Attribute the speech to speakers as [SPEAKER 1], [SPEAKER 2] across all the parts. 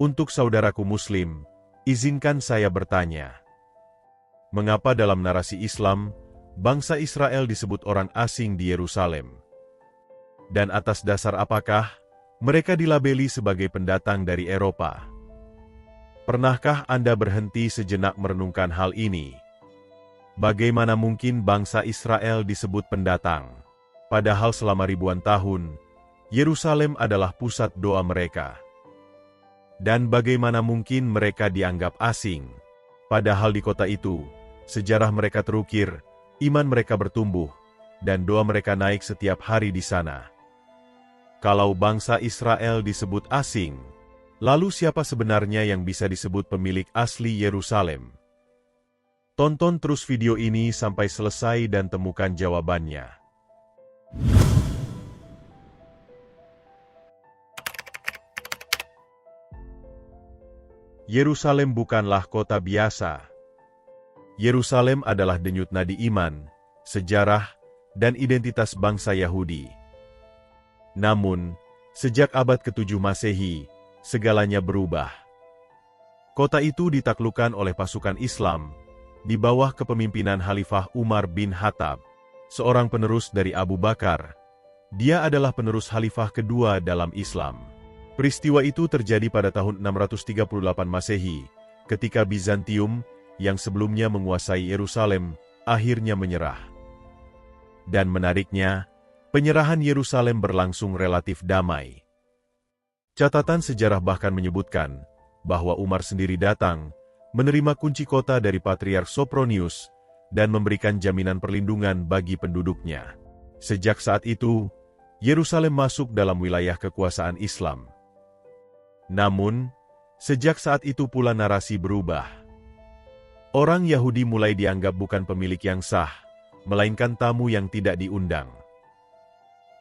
[SPEAKER 1] Untuk saudaraku Muslim, izinkan saya bertanya. Mengapa dalam narasi Islam, bangsa Israel disebut orang asing di Yerusalem? Dan atas dasar apakah mereka dilabeli sebagai pendatang dari Eropa? Pernahkah Anda berhenti sejenak merenungkan hal ini? Bagaimana mungkin bangsa Israel disebut pendatang? Padahal selama ribuan tahun, Yerusalem adalah pusat doa mereka. Dan bagaimana mungkin mereka dianggap asing? Padahal di kota itu, sejarah mereka terukir, iman mereka bertumbuh, dan doa mereka naik setiap hari di sana. Kalau bangsa Israel disebut asing, lalu siapa sebenarnya yang bisa disebut pemilik asli Yerusalem? Tonton terus video ini sampai selesai dan temukan jawabannya. Yerusalem bukanlah kota biasa. Yerusalem adalah denyut nadi iman, sejarah, dan identitas bangsa Yahudi. Namun, sejak abad ke-7 Masehi, segalanya berubah. Kota itu ditaklukkan oleh pasukan Islam, di bawah kepemimpinan Khalifah Umar bin Khattab, seorang penerus dari Abu Bakar. Dia adalah penerus Khalifah kedua dalam Islam. Peristiwa itu terjadi pada tahun 638 Masehi, ketika Bizantium, yang sebelumnya menguasai Yerusalem, akhirnya menyerah. Dan menariknya, penyerahan Yerusalem berlangsung relatif damai. Catatan sejarah bahkan menyebutkan bahwa Umar sendiri datang, menerima kunci kota dari Patriark Sopronius, dan memberikan jaminan perlindungan bagi penduduknya. Sejak saat itu, Yerusalem masuk dalam wilayah kekuasaan Islam. Namun, sejak saat itu pula narasi berubah. Orang Yahudi mulai dianggap bukan pemilik yang sah, melainkan tamu yang tidak diundang.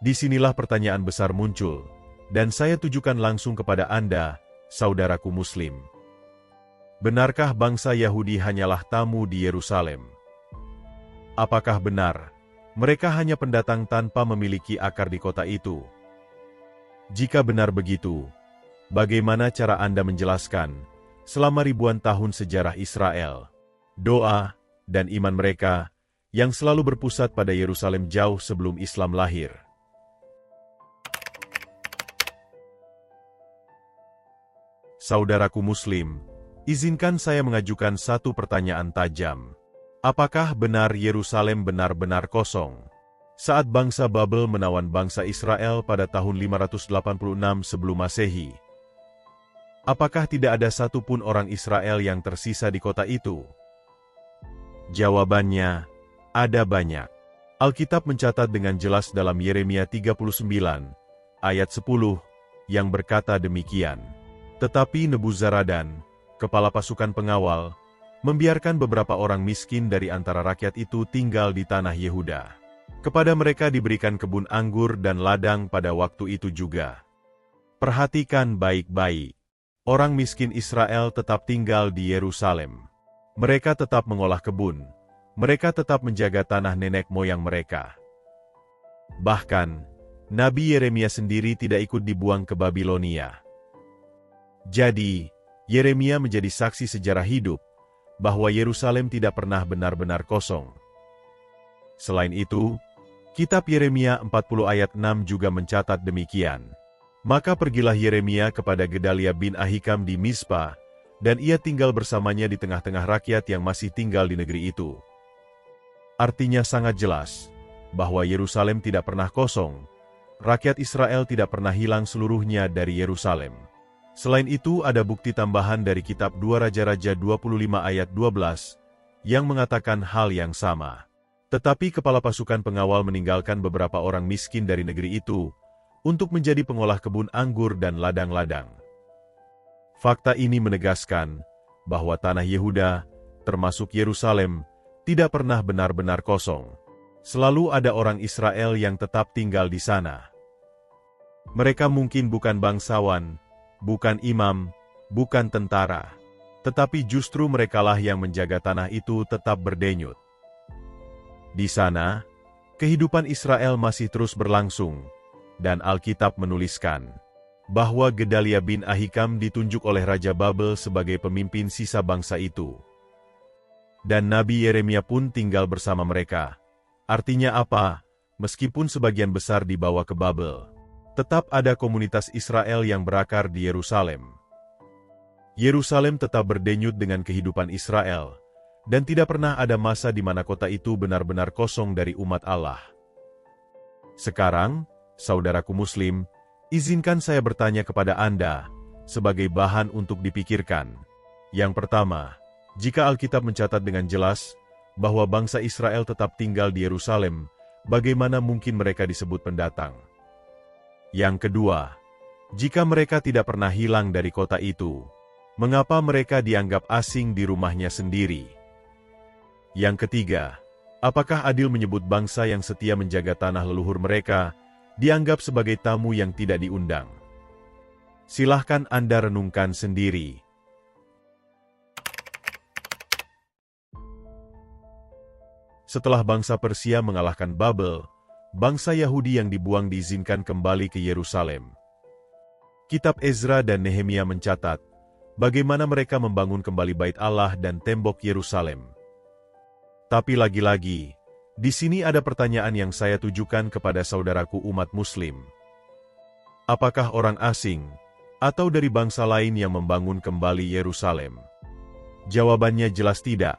[SPEAKER 1] Disinilah pertanyaan besar muncul, dan saya tujukan langsung kepada Anda, saudaraku Muslim. Benarkah bangsa Yahudi hanyalah tamu di Yerusalem? Apakah benar, mereka hanya pendatang tanpa memiliki akar di kota itu? Jika benar begitu, bagaimana cara Anda menjelaskan, selama ribuan tahun sejarah Israel, doa, dan iman mereka, yang selalu berpusat pada Yerusalem jauh sebelum Islam lahir? Saudaraku Muslim, izinkan saya mengajukan satu pertanyaan tajam. Apakah benar Yerusalem benar-benar kosong? Saat bangsa Babel menawan bangsa Israel pada tahun 586 sebelum Masehi, apakah tidak ada satupun orang Israel yang tersisa di kota itu? Jawabannya, ada banyak. Alkitab mencatat dengan jelas dalam Yeremia 39, ayat 10, yang berkata demikian. Tetapi Nebuzaradan, kepala pasukan pengawal, membiarkan beberapa orang miskin dari antara rakyat itu tinggal di tanah Yehuda. Kepada mereka diberikan kebun anggur dan ladang pada waktu itu juga. Perhatikan baik-baik. Orang miskin Israel tetap tinggal di Yerusalem. Mereka tetap mengolah kebun. Mereka tetap menjaga tanah nenek moyang mereka. Bahkan, Nabi Yeremia sendiri tidak ikut dibuang ke Babilonia. Jadi, Yeremia menjadi saksi sejarah hidup bahwa Yerusalem tidak pernah benar-benar kosong. Selain itu, kitab Yeremia 40 ayat 6 juga mencatat demikian. Maka pergilah Yeremia kepada Gedalia bin Ahikam di Mizpa, dan ia tinggal bersamanya di tengah-tengah rakyat yang masih tinggal di negeri itu. Artinya sangat jelas, bahwa Yerusalem tidak pernah kosong, rakyat Israel tidak pernah hilang seluruhnya dari Yerusalem. Selain itu ada bukti tambahan dari kitab 2 Raja-Raja 25 ayat 12, yang mengatakan hal yang sama. Tetapi kepala pasukan pengawal meninggalkan beberapa orang miskin dari negeri itu, untuk menjadi pengolah kebun anggur dan ladang-ladang. Fakta ini menegaskan, bahwa tanah Yehuda, termasuk Yerusalem, tidak pernah benar-benar kosong. Selalu ada orang Israel yang tetap tinggal di sana. Mereka mungkin bukan bangsawan, bukan imam, bukan tentara, tetapi justru merekalah yang menjaga tanah itu tetap berdenyut. Di sana, kehidupan Israel masih terus berlangsung, dan Alkitab menuliskan, bahwa Gedalia bin Ahikam ditunjuk oleh Raja Babel sebagai pemimpin sisa bangsa itu. Dan Nabi Yeremia pun tinggal bersama mereka. Artinya apa? Meskipun sebagian besar dibawa ke Babel, tetap ada komunitas Israel yang berakar di Yerusalem. Yerusalem tetap berdenyut dengan kehidupan Israel, dan tidak pernah ada masa di mana kota itu benar-benar kosong dari umat Allah. Sekarang, saudaraku Muslim, izinkan saya bertanya kepada Anda, sebagai bahan untuk dipikirkan. Yang pertama, jika Alkitab mencatat dengan jelas bahwa bangsa Israel tetap tinggal di Yerusalem, bagaimana mungkin mereka disebut pendatang? Yang kedua, jika mereka tidak pernah hilang dari kota itu, mengapa mereka dianggap asing di rumahnya sendiri? Yang ketiga, apakah adil menyebut bangsa yang setia menjaga tanah leluhur mereka dianggap sebagai tamu yang tidak diundang? Silahkan Anda renungkan sendiri. Setelah bangsa Persia mengalahkan Babel, bangsa Yahudi yang dibuang diizinkan kembali ke Yerusalem. Kitab Ezra dan Nehemia mencatat bagaimana mereka membangun kembali Bait Allah dan tembok Yerusalem. Tapi lagi-lagi, di sini ada pertanyaan yang saya tujukan kepada saudaraku umat Muslim. Apakah orang asing atau dari bangsa lain yang membangun kembali Yerusalem? Jawabannya jelas tidak.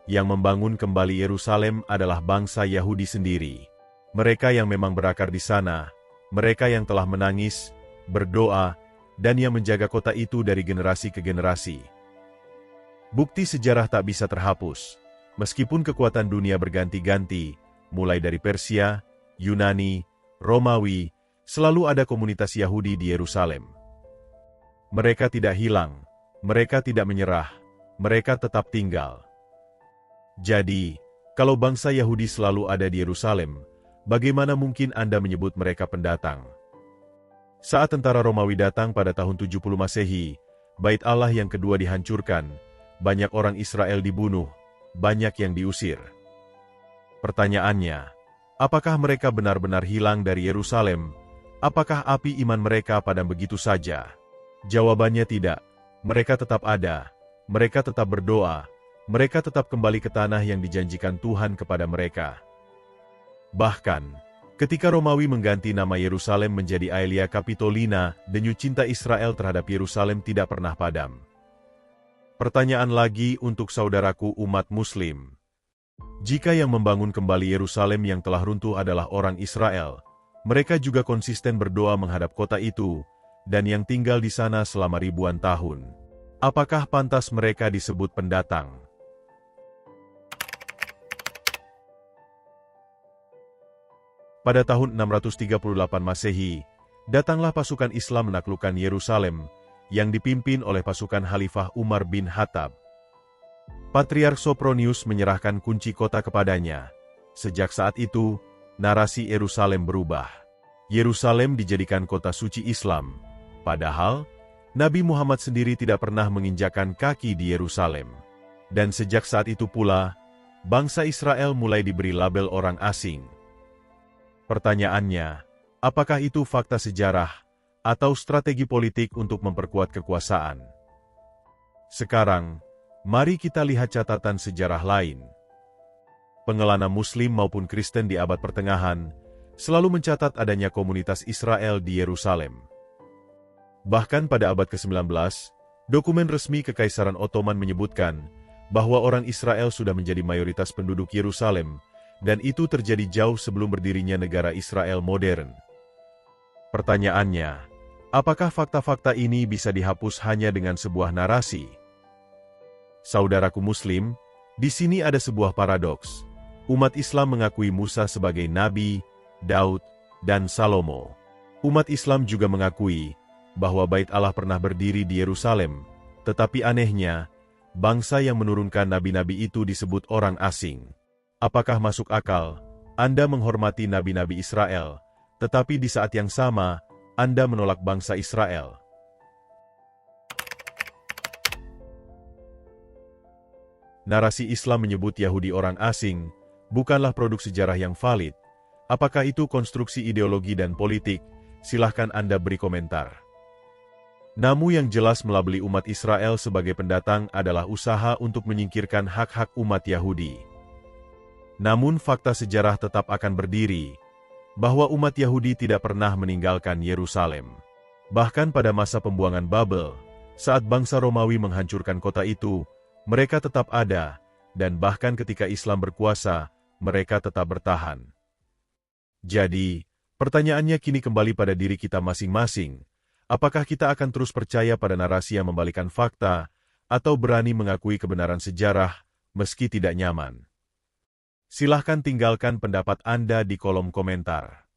[SPEAKER 1] Yang membangun kembali Yerusalem adalah bangsa Yahudi sendiri. Mereka yang memang berakar di sana, mereka yang telah menangis, berdoa, dan yang menjaga kota itu dari generasi ke generasi. Bukti sejarah tak bisa terhapus. Meskipun kekuatan dunia berganti-ganti, mulai dari Persia, Yunani, Romawi, selalu ada komunitas Yahudi di Yerusalem. Mereka tidak hilang, mereka tidak menyerah, mereka tetap tinggal. Jadi, kalau bangsa Yahudi selalu ada di Yerusalem, bagaimana mungkin Anda menyebut mereka pendatang? Saat tentara Romawi datang pada tahun 70 Masehi, Bait Allah yang kedua dihancurkan, banyak orang Israel dibunuh, banyak yang diusir. Pertanyaannya, apakah mereka benar-benar hilang dari Yerusalem? Apakah api iman mereka padam begitu saja? Jawabannya tidak. Mereka tetap ada, mereka tetap berdoa, mereka tetap kembali ke tanah yang dijanjikan Tuhan kepada mereka. Bahkan, ketika Romawi mengganti nama Yerusalem menjadi Aelia Capitolina, denyut cinta Israel terhadap Yerusalem tidak pernah padam. Pertanyaan lagi untuk saudaraku umat Muslim. Jika yang membangun kembali Yerusalem yang telah runtuh adalah orang Israel, mereka juga konsisten berdoa menghadap kota itu, dan yang tinggal di sana selama ribuan tahun. Apakah pantas mereka disebut pendatang? Pada tahun 638 Masehi, datanglah pasukan Islam menaklukkan Yerusalem, yang dipimpin oleh pasukan Khalifah Umar bin Khattab. Patriark Sopronius menyerahkan kunci kota kepadanya. Sejak saat itu, narasi Yerusalem berubah. Yerusalem dijadikan kota suci Islam, padahal Nabi Muhammad sendiri tidak pernah menginjakkan kaki di Yerusalem. Dan sejak saat itu pula, bangsa Israel mulai diberi label orang asing. Pertanyaannya, apakah itu fakta sejarah atau strategi politik untuk memperkuat kekuasaan? Sekarang, mari kita lihat catatan sejarah lain. Pengelana Muslim maupun Kristen di abad pertengahan selalu mencatat adanya komunitas Israel di Yerusalem. Bahkan pada abad ke-19, dokumen resmi Kekaisaran Ottoman menyebutkan bahwa orang Israel sudah menjadi mayoritas penduduk Yerusalem, dan itu terjadi jauh sebelum berdirinya negara Israel modern. Pertanyaannya, apakah fakta-fakta ini bisa dihapus hanya dengan sebuah narasi? Saudaraku Muslim, di sini ada sebuah paradoks. Umat Islam mengakui Musa sebagai nabi, Daud, dan Salomo. Umat Islam juga mengakui bahwa Bait Allah pernah berdiri di Yerusalem, tetapi anehnya, bangsa yang menurunkan nabi-nabi itu disebut orang asing. Apakah masuk akal Anda menghormati nabi-nabi Israel, tetapi di saat yang sama, Anda menolak bangsa Israel? Narasi Islam menyebut Yahudi orang asing, bukanlah produk sejarah yang valid. Apakah itu konstruksi ideologi dan politik? Silahkan Anda beri komentar. Namun yang jelas melabeli umat Israel sebagai pendatang adalah usaha untuk menyingkirkan hak-hak umat Yahudi. Namun fakta sejarah tetap akan berdiri, bahwa umat Yahudi tidak pernah meninggalkan Yerusalem. Bahkan pada masa pembuangan Babel, saat bangsa Romawi menghancurkan kota itu, mereka tetap ada, dan bahkan ketika Islam berkuasa, mereka tetap bertahan. Jadi, pertanyaannya kini kembali pada diri kita masing-masing. Apakah kita akan terus percaya pada narasi yang membalikan fakta, atau berani mengakui kebenaran sejarah, meski tidak nyaman? Silahkan tinggalkan pendapat Anda di kolom komentar.